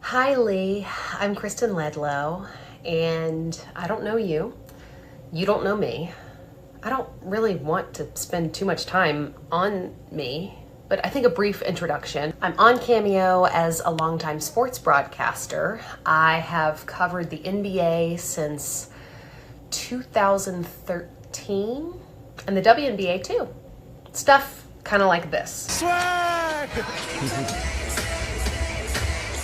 Hi Lee, I'm Kristen Ledlow, and I don't know you. You don't know me. I don't really want to spend too much time on me, but I think a brief introduction. I'm on Cameo as a longtime sports broadcaster. I have covered the NBA since 2013 and the WNBA too. Stuff kind of like this. Swag!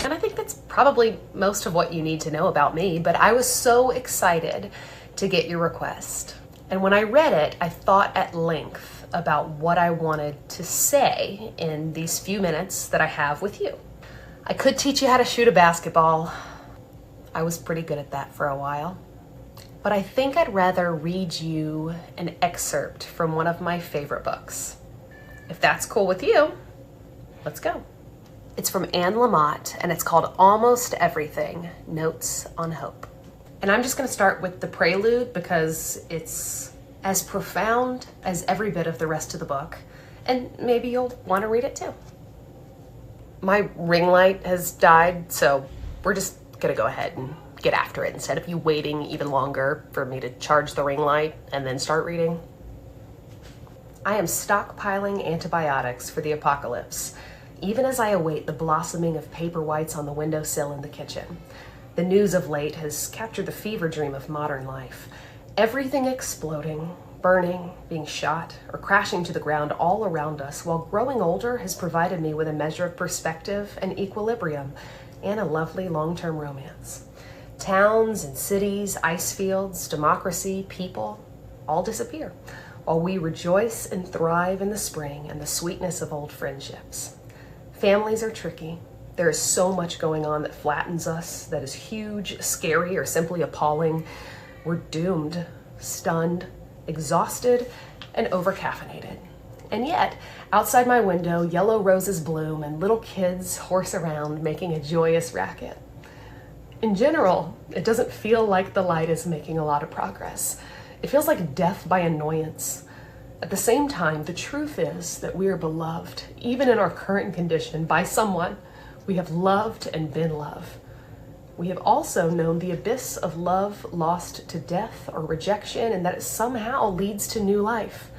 And I think that's probably most of what you need to know about me, but I was so excited to get your request. And when I read it, I thought at length about what I wanted to say in these few minutes that I have with you. I could teach you how to shoot a basketball. I was pretty good at that for a while. But I think I'd rather read you an excerpt from one of my favorite books. If that's cool with you, let's go. It's from Anne Lamott, and it's called Almost Everything, Notes on Hope. And I'm just gonna start with the prelude because it's as profound as every bit of the rest of the book, and maybe you'll wanna read it too. My ring light has died, so we're just gonna go ahead and get after it instead of you waiting even longer for me to charge the ring light and then start reading. I am stockpiling antibiotics for the apocalypse, even as I await the blossoming of paper whites on the windowsill in the kitchen. The news of late has captured the fever dream of modern life. Everything exploding, burning, being shot, or crashing to the ground all around us, while growing older has provided me with a measure of perspective and equilibrium, and a lovely long-term romance. Towns and cities, ice fields, democracy, people, all disappear, while we rejoice and thrive in the spring and the sweetness of old friendships. Families are tricky. There is so much going on that flattens us, that is huge, scary, or simply appalling. We're doomed, stunned, exhausted, and over-caffeinated. And yet, outside my window, yellow roses bloom and little kids horse around making a joyous racket. In general, it doesn't feel like the light is making a lot of progress. It feels like death by annoyance. At the same time, the truth is that we are beloved, even in our current condition, by someone. We have loved and been loved. We have also known the abyss of love lost to death or rejection, and that it somehow leads to new life.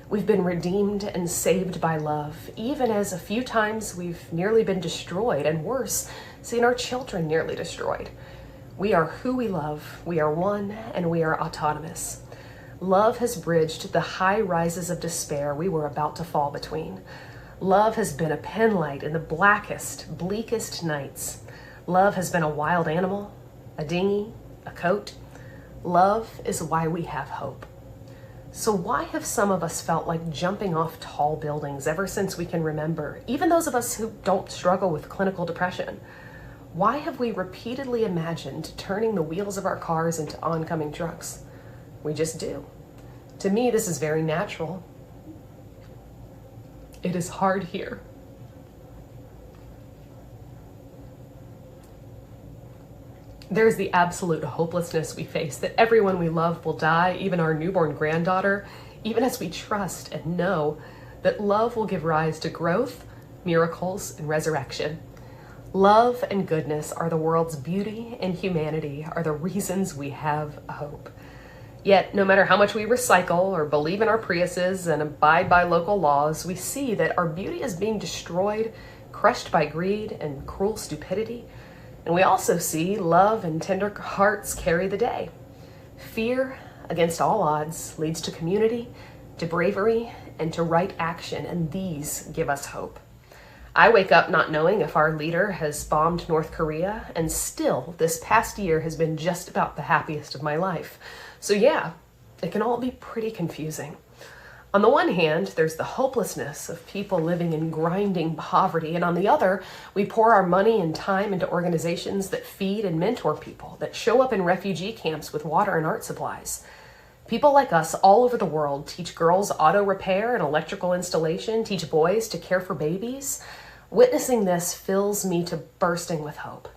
We've been redeemed and saved by love, even as a few times we've nearly been destroyed, and worse, seen our children nearly destroyed. We are who we love, we are one, and we are autonomous. Love has bridged the high rises of despair we were about to fall between. Love has been a penlight in the blackest, bleakest nights. Love has been a wild animal, a dinghy, a coat. Love is why we have hope. So why have some of us felt like jumping off tall buildings ever since we can remember, even those of us who don't struggle with clinical depression? Why have we repeatedly imagined turning the wheels of our cars into oncoming trucks? We just do. To me, this is very natural. It is hard here. There is the absolute hopelessness we face that everyone we love will die, even our newborn granddaughter, even as we trust and know that love will give rise to growth, miracles, and resurrection. Love and goodness are the world's beauty, and humanity are the reasons we have hope. Yet, no matter how much we recycle or believe in our Priuses and abide by local laws, we see that our beauty is being destroyed, crushed by greed and cruel stupidity. And we also see love and tender hearts carry the day. Fear, against all odds, leads to community, to bravery, and to right action, and these give us hope. I wake up not knowing if our leader has bombed North Korea, and still, this past year has been just about the happiest of my life. So yeah, it can all be pretty confusing. On the one hand, there's the hopelessness of people living in grinding poverty, and on the other, we pour our money and time into organizations that feed and mentor people, that show up in refugee camps with water and art supplies. People like us all over the world teach girls auto repair and electrical installation, teach boys to care for babies. Witnessing this fills me to bursting with hope.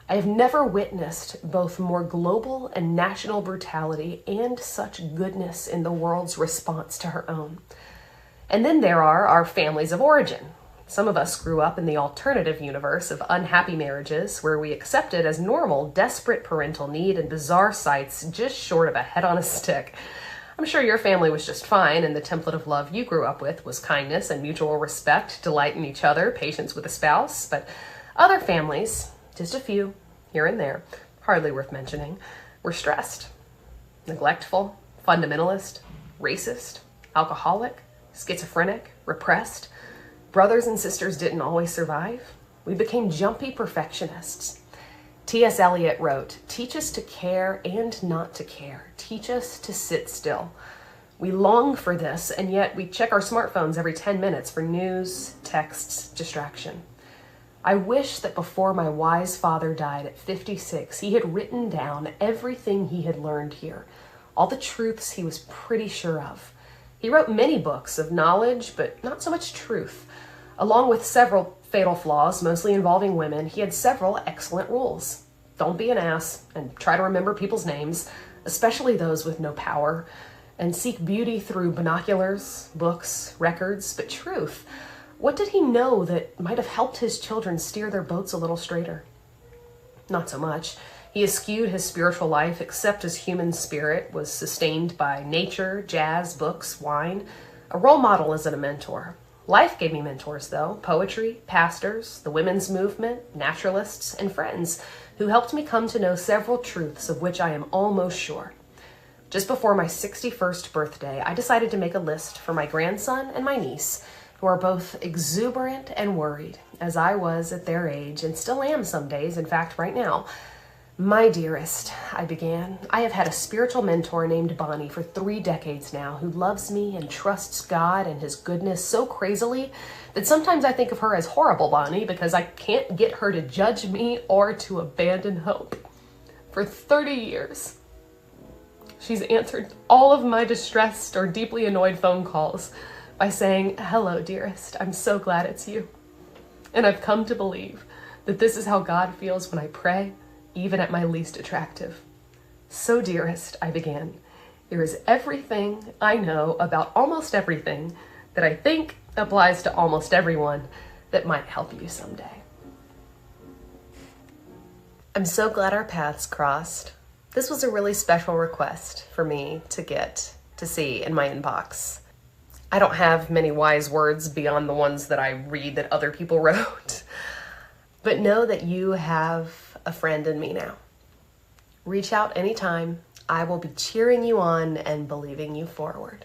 I have never witnessed both more global and national brutality and such goodness in the world's response to her own. And then there are our families of origin. Some of us grew up in the alternative universe of unhappy marriages where we accepted as normal desperate parental need and bizarre sights just short of a head on a stick. I'm sure your family was just fine, and the template of love you grew up with was kindness and mutual respect, delight in each other, patience with a spouse. But other families, just a few here and there, hardly worth mentioning, were stressed, neglectful, fundamentalist, racist, alcoholic, schizophrenic, repressed. Brothers and sisters didn't always survive. We became jumpy perfectionists. T.S. Eliot wrote, "Teach us to care and not to care. Teach us to sit still." We long for this, and yet we check our smartphones every 10 minutes for news, texts, distraction. I wish that before my wise father died at 56, he had written down everything he had learned here, all the truths he was pretty sure of. He wrote many books of knowledge, but not so much truth. Along with several fatal flaws, mostly involving women, he had several excellent rules. Don't be an ass, and try to remember people's names, especially those with no power, and seek beauty through binoculars, books, records, but truth. What did he know that might have helped his children steer their boats a little straighter? Not so much. He eschewed his spiritual life, except his human spirit was sustained by nature, jazz, books, wine. A role model isn't a mentor. Life gave me mentors, though: poetry, pastors, the women's movement, naturalists, and friends who helped me come to know several truths of which I am almost sure. Just before my 61st birthday, I decided to make a list for my grandson and my niece, who are both exuberant and worried, as I was at their age and still am some days, in fact, right now. "My dearest," I began, "I have had a spiritual mentor named Bonnie for 3 decades now who loves me and trusts God and his goodness so crazily that sometimes I think of her as horrible Bonnie because I can't get her to judge me or to abandon hope. For 30 years, she's answered all of my distressed or deeply annoyed phone calls by saying, 'Hello, dearest, I'm so glad it's you.' And I've come to believe that this is how God feels when I pray, even at my least attractive. So, dearest," I began, "here is everything I know about almost everything that I think applies to almost everyone that might help you someday." I'm so glad our paths crossed. This was a really special request for me to get to see in my inbox. I don't have many wise words beyond the ones that I read that other people wrote, but know that you have a friend in me now. Reach out anytime. I will be cheering you on and believing you forward.